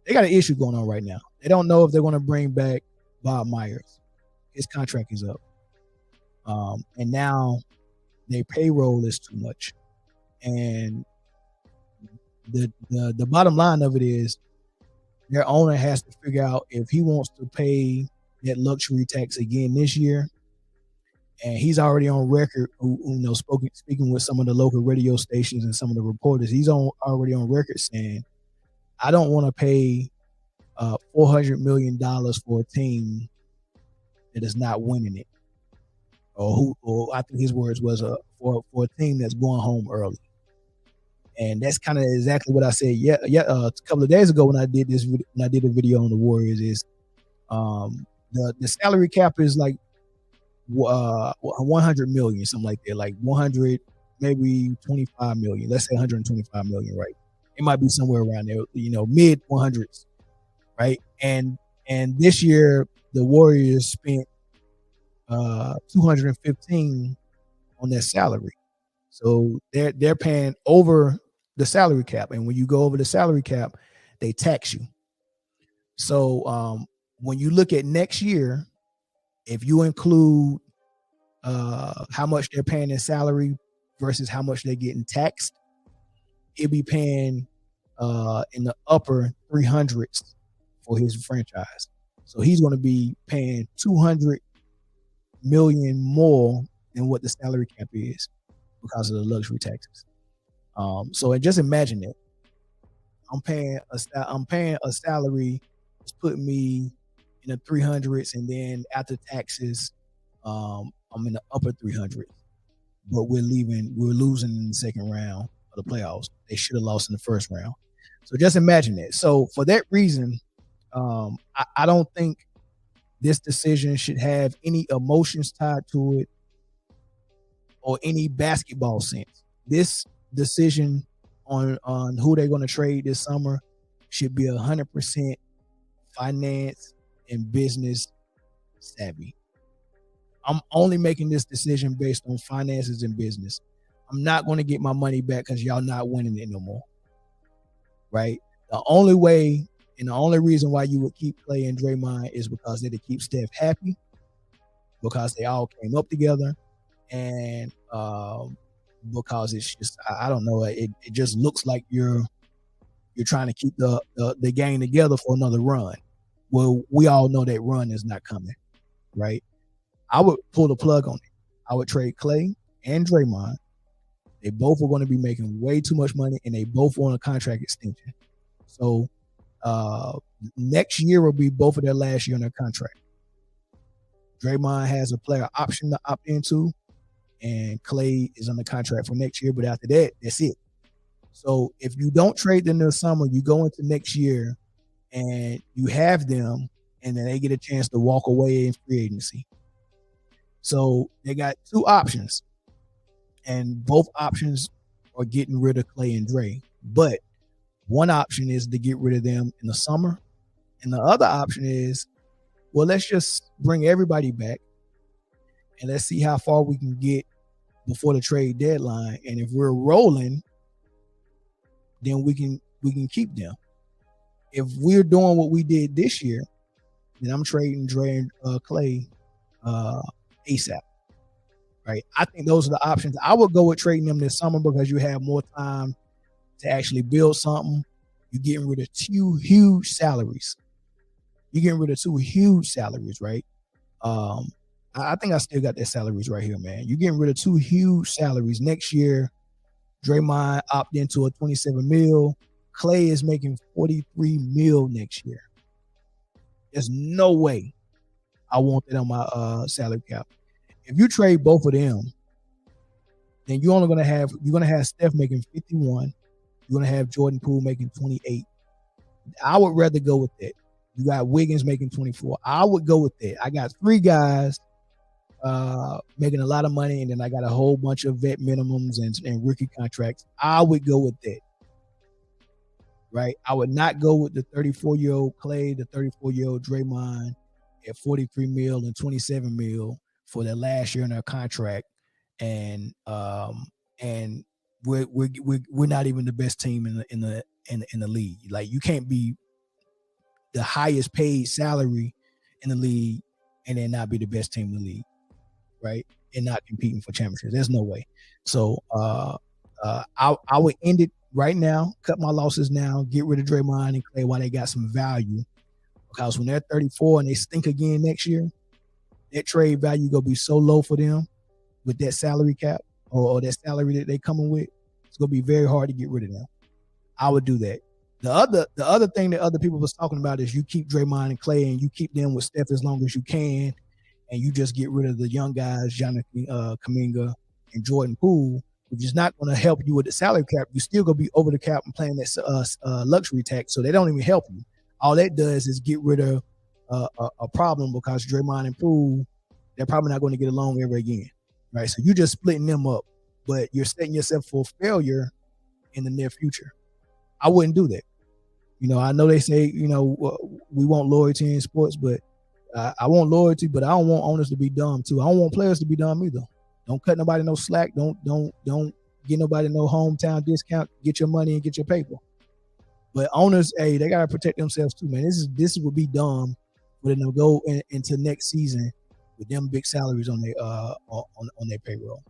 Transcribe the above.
they got an issue going on right now. They don't know if they're going to bring back Bob Myers. His contract is up. And now their payroll is too much. And the bottom line of it is their owner has to figure out if he wants to pay that luxury tax again this year. And he's already on record, speaking with some of the local radio stations and some of the reporters. He's already on record saying, "I don't want to pay $400 million for a team that is not winning it, or I think his words was for a team that's going home early." And that's kind of exactly what I said. A couple of days ago when I did a video on the Warriors, is the salary cap is like 100 million, something like that, like 100, maybe 25 million. Let's say 125 million, right? It might be somewhere around there, mid 100s, right? And this year the Warriors spent 215 on their salary, so they're paying over the salary cap. And when you go over the salary cap, they tax you. So when you look at next year, if you include how much they're paying in salary versus how much they're getting taxed, he'll be paying in the upper 300s for his franchise. So he's going to be paying 200 million more than what the salary cap is because of the luxury taxes. So just imagine that I'm paying a salary that's putting me in the 300s, and then after taxes, I'm in the upper 300s. But we're losing in the second round of the playoffs. They should have lost in the first round. So just imagine that. So for that reason, I don't think this decision should have any emotions tied to it or any basketball sense. This decision on who they're going to trade this summer should be 100% finance and business savvy. I'm only making this decision based on finances and business. I'm not going to get my money back because y'all not winning it no more, right? The only way and the only reason why you would keep Clay and Draymond is because they to keep Steph happy, because they all came up together, and because it's just, I don't know, it just looks like you're trying to keep the gang together for another run. Well, we all know that run is not coming, right? I would pull the plug on it. I would trade Clay and Draymond. They both are going to be making way too much money, and they both want a contract extension. So next year will be both of their last year on their contract. Draymond has a player option to opt into, and Clay is on the contract for next year. But after that, that's it. So if you don't trade them this summer, you go into next year and you have them, and then they get a chance to walk away in free agency. So they got two options, and both options are getting rid of Clay and Dre. But one option is to get rid of them in the summer, and the other option is, well, let's just bring everybody back, and let's see how far we can get before the trade deadline. And if we're rolling, then we can keep them. If we're doing what we did this year, then I'm trading Dre and Clay ASAP. Right? I think those are the options. I would go with trading them this summer because you have more time to actually build something. You're getting rid of two huge salaries. Right? I think I still got their salaries right here, man. You're getting rid of two huge salaries. Next year, Draymond opted into a 27 mil. Clay is making 43 mil next year. There's no way I want that on my salary cap. If you trade both of them, then you're gonna have Steph making 51. You're gonna have Jordan Poole making 28. I would rather go with that. You got Wiggins making 24. I would go with that. I got three guys making a lot of money, and then I got a whole bunch of vet minimums and rookie contracts. I would go with that. Right? I would not go with the 34-year-old Clay, the 34-year-old Draymond at 43 mil and 27 mil for their last year in their contract, and we're not even the best team in the league. Like, you can't be the highest paid salary in the league and then not be the best team in the league, right? And not competing for championships. There's no way. So I would end it right now, cut my losses now, get rid of Draymond and Clay while they got some value. Because when they're 34 and they stink again next year, that trade value gonna be so low for them with that salary cap or that salary that they coming with. It's gonna be very hard to get rid of them. I would do that. The other thing that other people was talking about is you keep Draymond and Clay and you keep them with Steph as long as you can, and you just get rid of the young guys, Jonathan Kuminga and Jordan Poole, which is not going to help you with the salary cap. You're still going to be over the cap and playing that luxury tax, so they don't even help you. All that does is get rid of a problem because Draymond and Poole, they're probably not going to get along ever again, right? So you're just splitting them up, but you're setting yourself for failure in the near future. I wouldn't do that. I know they say, we want loyalty in sports, but I want loyalty, but I don't want owners to be dumb too. I don't want players to be dumb either. Don't cut nobody no slack. Don't get nobody no hometown discount. Get your money and get your paper. But owners, hey, they gotta protect themselves too, man. This would be dumb for them to go into next season with them big salaries on their payroll.